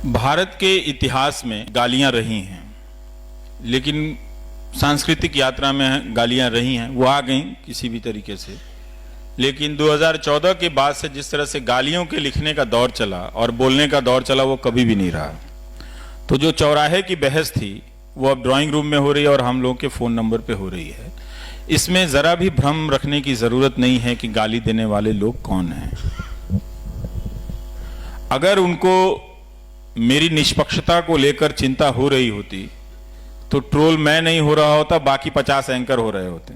भारत के इतिहास में गालियां रही हैं, लेकिन सांस्कृतिक यात्रा में गालियां रही हैं, वो आ गई किसी भी तरीके से। लेकिन 2014 के बाद से जिस तरह से गालियों के लिखने का दौर चला और बोलने का दौर चला, वो कभी भी नहीं रहा। तो जो चौराहे की बहस थी वो अब ड्राइंग रूम में हो रही है और हम लोगों के फोन नंबर पे हो रही है। इसमें जरा भी भ्रम रखने की जरूरत नहीं है कि गाली देने वाले लोग कौन हैं। अगर उनको मेरी निष्पक्षता को लेकर चिंता हो रही होती तो ट्रोल मैं नहीं हो रहा होता, बाकी 50 एंकर हो रहे होते।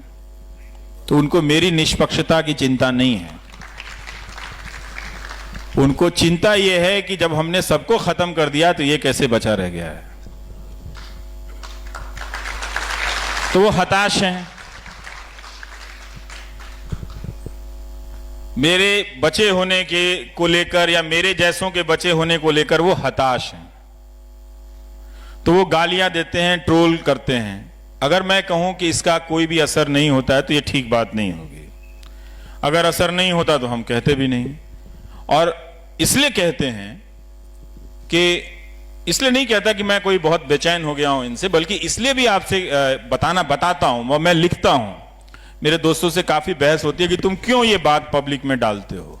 तो उनको मेरी निष्पक्षता की चिंता नहीं है। उनको चिंता यह है कि जब हमने सबको खत्म कर दिया तो ये कैसे बचा रह गया है। तो वो हताश हैं। मेरे बचे होने के को लेकर या मेरे जैसों के बचे होने को लेकर वो हताश हैं। तो वो गालियां देते हैं, ट्रोल करते हैं। अगर मैं कहूं कि इसका कोई भी असर नहीं होता है तो ये ठीक बात नहीं होगी। अगर असर नहीं होता तो हम कहते भी नहीं। और इसलिए कहते हैं कि इसलिए नहीं कहता कि मैं कोई बहुत बेचैन हो गया हूं इनसे, बल्कि इसलिए भी आपसे बताता हूं, मैं लिखता हूं। मेरे दोस्तों से काफी बहस होती है कि तुम क्यों ये बात पब्लिक में डालते हो।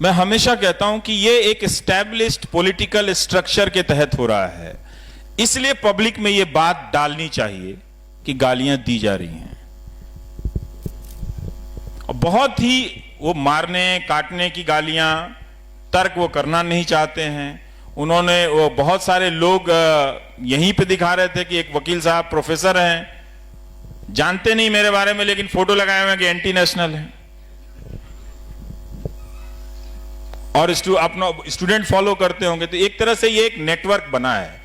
मैं हमेशा कहता हूं कि ये एक एस्टैब्लिश्ड पॉलिटिकल स्ट्रक्चर के तहत हो रहा है, इसलिए पब्लिक में ये बात डालनी चाहिए कि गालियां दी जा रही हैं। और बहुत ही वो मारने काटने की गालियां, तर्क वो करना नहीं चाहते हैं। उन्होंने वो बहुत सारे लोग यहीं पे दिखा रहे थे कि एक वकील साहब प्रोफेसर हैं, जानते नहीं मेरे बारे में, लेकिन फोटो लगाए हुए हैं कि एंटी नेशनल है। और अपना स्टूडेंट फॉलो करते होंगे। तो एक तरह से ये एक नेटवर्क बना है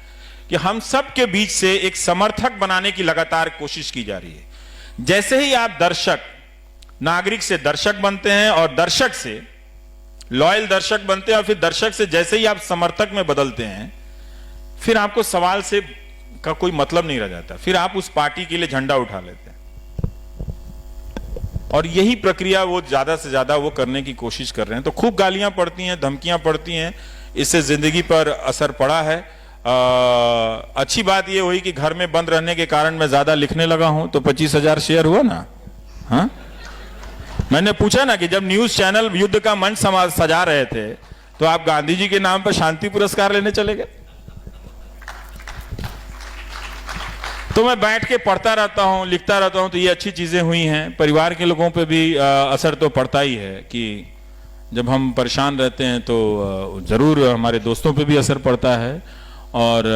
कि हम सब के बीच से एक समर्थक बनाने की लगातार कोशिश की जा रही है। जैसे ही आप दर्शक, नागरिक से दर्शक बनते हैं और दर्शक से लॉयल दर्शक बनते हैं और फिर दर्शक से जैसे ही आप समर्थक में बदलते हैं, फिर आपको सवाल से का कोई मतलब नहीं रह जाता। फिर आप उस पार्टी के लिए झंडा उठा लेते हैं। और यही प्रक्रिया वो ज्यादा से ज्यादा वो करने की कोशिश कर रहे हैं। तो खूब गालियां पड़ती हैं, धमकियां पड़ती हैं, इससे जिंदगी पर असर पड़ा है। अच्छी बात ये हुई कि घर में बंद रहने के कारण मैं ज्यादा लिखने लगा हूं, तो 25,000 शेयर हुआ ना। हाँ, मैंने पूछा ना कि जब न्यूज चैनल युद्ध का मंच सजा रहे थे तो आप गांधी जी के नाम पर शांति पुरस्कार लेने चले गए। तो मैं बैठ के पढ़ता रहता हूं, लिखता रहता हूं, तो ये अच्छी चीजें हुई हैं। परिवार के लोगों पे भी असर तो पड़ता ही है कि जब हम परेशान रहते हैं तो जरूर हमारे दोस्तों पे भी असर पड़ता है। और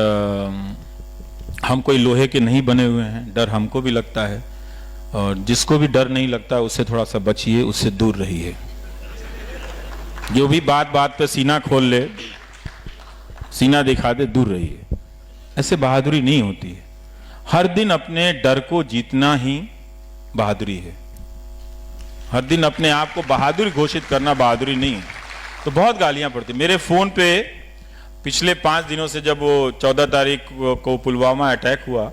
हम कोई लोहे के नहीं बने हुए हैं, डर हमको भी लगता है। और जिसको भी डर नहीं लगता उससे थोड़ा सा बचिए, उससे दूर रहिए। जो भी बात बात पे सीना खोल ले, सीना दिखा दे, दूर रहिए। ऐसे बहादुरी नहीं होती है। हर दिन अपने डर को जीतना ही बहादुरी है। हर दिन अपने आप को बहादुर घोषित करना बहादुरी नहीं है। तो बहुत गालियां पड़ती। मेरे फोन पे पिछले 5 दिनों से, जब वो 14 तारीख को पुलवामा अटैक हुआ,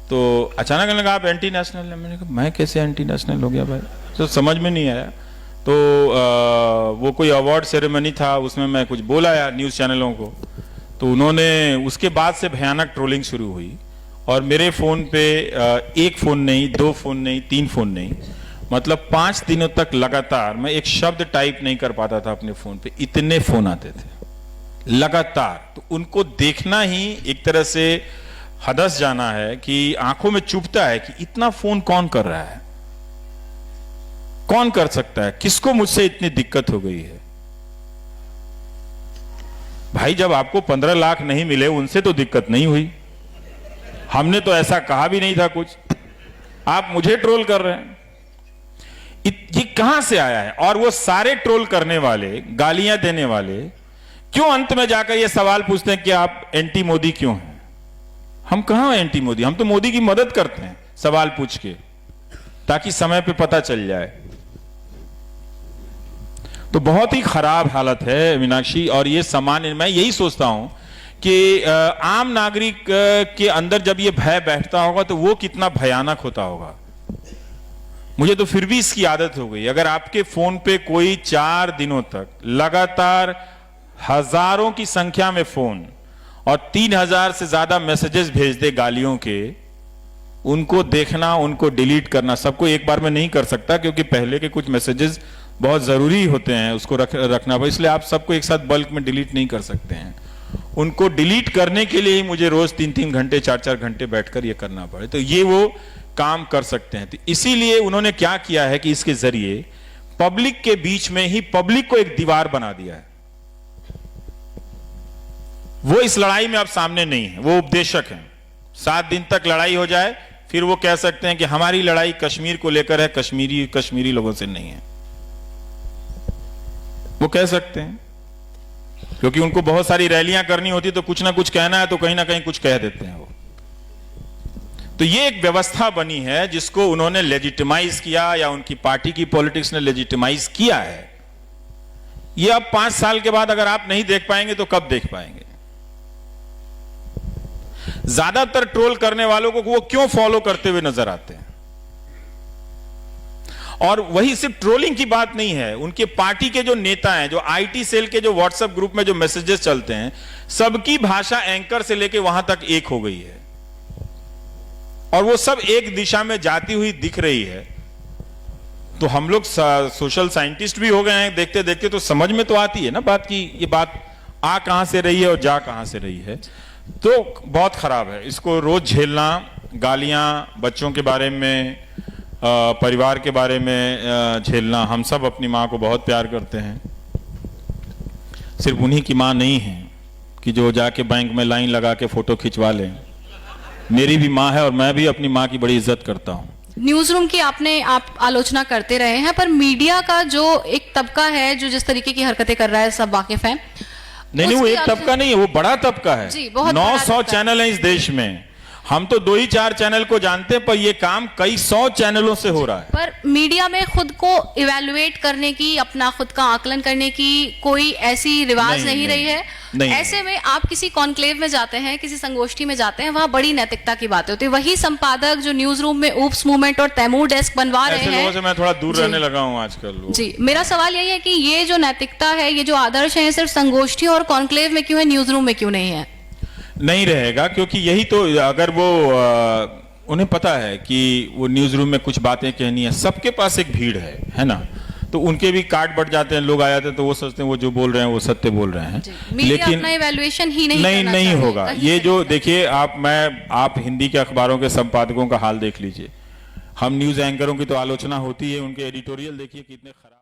तो अचानक लगा आप एंटी नेशनल है। मैंने कहा मैं कैसे एंटी नेशनल हो गया भाई, तो समझ में नहीं आया। तो वो कोई अवार्ड सेरेमनी था, उसमें मैं कुछ बोल आया न्यूज़ चैनलों को, तो उन्होंने उसके बाद से भयानक ट्रोलिंग शुरू हुई। और मेरे फ़ोन पे एक फ़ोन नहीं, 2 फ़ोन नहीं, 3 फ़ोन नहीं, मतलब 5 दिनों तक लगातार मैं एक शब्द टाइप नहीं कर पाता था अपने फ़ोन पे, इतने फ़ोन आते थे लगातार। तो उनको देखना ही एक तरह से हदस जाना है कि आंखों में चुभता है कि इतना फ़ोन कौन कर रहा है, कौन कर सकता है, किसको मुझसे इतनी दिक्कत हो गई है। भाई जब आपको 15 लाख नहीं मिले उनसे तो दिक्कत नहीं हुई, हमने तो ऐसा कहा भी नहीं था कुछ, आप मुझे ट्रोल कर रहे हैं। ये कहां से आया है। और वो सारे ट्रोल करने वाले, गालियां देने वाले क्यों अंत में जाकर ये सवाल पूछते हैं कि आप एंटी मोदी क्यों हैं। हम कहां एंटी मोदी, हम तो मोदी की मदद करते हैं सवाल पूछ के, ताकि समय पे पता चल जाए। तो बहुत ही खराब हालत है मीनाक्षी। और ये सामान्य, मैं यही सोचता हूं कि आम नागरिक के अंदर जब ये भय बैठता होगा तो वो कितना भयानक होता होगा। मुझे तो फिर भी इसकी आदत हो गई। अगर आपके फोन पे कोई 4 दिनों तक लगातार हजारों की संख्या में फोन और 3000 से ज्यादा मैसेजेस भेज दे गालियों के, उनको देखना, उनको डिलीट करना, सबको एक बार में नहीं कर सकता क्योंकि पहले के कुछ मैसेजेस बहुत जरूरी होते हैं, उसको रखना पड़े, इसलिए आप सबको एक साथ बल्क में डिलीट नहीं कर सकते हैं। उनको डिलीट करने के लिए ही मुझे रोज 3-3 घंटे 4-4 घंटे बैठकर ये करना पड़े, तो ये वो काम कर सकते हैं। तो इसीलिए उन्होंने क्या किया है कि इसके जरिए पब्लिक के बीच में ही पब्लिक को एक दीवार बना दिया है। वो इस लड़ाई में अब सामने नहीं है, वो उपदेशक हैं। 7 दिन तक लड़ाई हो जाए फिर वो कह सकते हैं कि हमारी लड़ाई कश्मीर को लेकर है, कश्मीरी लोगों से नहीं है, वो कह सकते हैं, क्योंकि उनको बहुत सारी रैलियां करनी होती तो कुछ ना कुछ कहना है तो कहीं ना कहीं कुछ कह देते हैं वो। तो ये एक व्यवस्था बनी है जिसको उन्होंने लेजिटिमाइज किया, या उनकी पार्टी की पॉलिटिक्स ने लेजिटिमाइज किया है। ये अब 5 साल के बाद अगर आप नहीं देख पाएंगे तो कब देख पाएंगे? ज्यादातर ट्रोल करने वालों को वो क्यों फॉलो करते हुए नजर आते हैं? और वही सिर्फ ट्रोलिंग की बात नहीं है, उनके पार्टी के जो नेता हैं, जो आईटी सेल के जो व्हाट्सएप ग्रुप में जो मैसेजेस चलते हैं, सबकी भाषा एंकर से लेके वहां तक एक हो गई है और वो सब एक दिशा में जाती हुई दिख रही है। तो हम लोग सोशल साइंटिस्ट भी हो गए हैं, देखते देखते तो समझ में तो आती है ना बात की ये बात आ कहां से रही है और जा कहां से रही है। तो बहुत खराब है, इसको रोज झेलना, गालियां बच्चों के बारे में, परिवार के बारे में झेलना। हम सब अपनी माँ को बहुत प्यार करते हैं, सिर्फ उन्हीं की माँ नहीं है कि जो जाके बैंक में लाइन लगा के फोटो खिंचवा लें। मेरी भी माँ है और मैं भी अपनी माँ की बड़ी इज्जत करता हूँ। न्यूज रूम की आप आलोचना करते रहे हैं, पर मीडिया का जो एक तबका है जो जिस तरीके की हरकतें कर रहा है, सब वाकिफ हैं। नहीं, वो एक तबका नहीं है, वो बड़ा तबका है। 900 चैनल हैं इस देश में, हम तो 2 ही 4 चैनल को जानते हैं, पर ये काम कई 100 चैनलों से हो रहा है। पर मीडिया में खुद को इवैल्यूएट करने की, अपना खुद का आकलन करने की कोई ऐसी रिवाज नहीं रही है। ऐसे में आप किसी कॉन्क्लेव में जाते हैं, किसी संगोष्ठी में जाते हैं, वहां बड़ी नैतिकता की बातें होती है। वही संपादक जो न्यूज रूम में ऊप्स मूवमेंट और तैमूर डेस्क बनवा रहे हैं, लोगों से मैं थोड़ा दूर रहने लगा हूं आजकल। जी, मेरा सवाल यही है कि ये जो नैतिकता है, ये जो आदर्श है, सिर्फ संगोष्ठी और कॉन्क्लेव में क्यों है, न्यूज रूम में क्यों नहीं है? नहीं रहेगा, क्योंकि यही तो, अगर वो उन्हें पता है कि वो न्यूज रूम में कुछ बातें कहनी है, सबके पास एक भीड़ है ना, तो उनके भी कार्ड बढ़ जाते हैं, लोग आ जाते हैं, तो वो सोचते हैं वो जो बोल रहे हैं वो सत्य बोल रहे हैं। लेकिन अपना इवैल्यूएशन ही नहीं होगा। ये जो देखिए आप हिंदी के अखबारों के संपादकों का हाल देख लीजिए, हम न्यूज एंकरों की तो आलोचना होती है, उनके एडिटोरियल देखिए कितने खराब।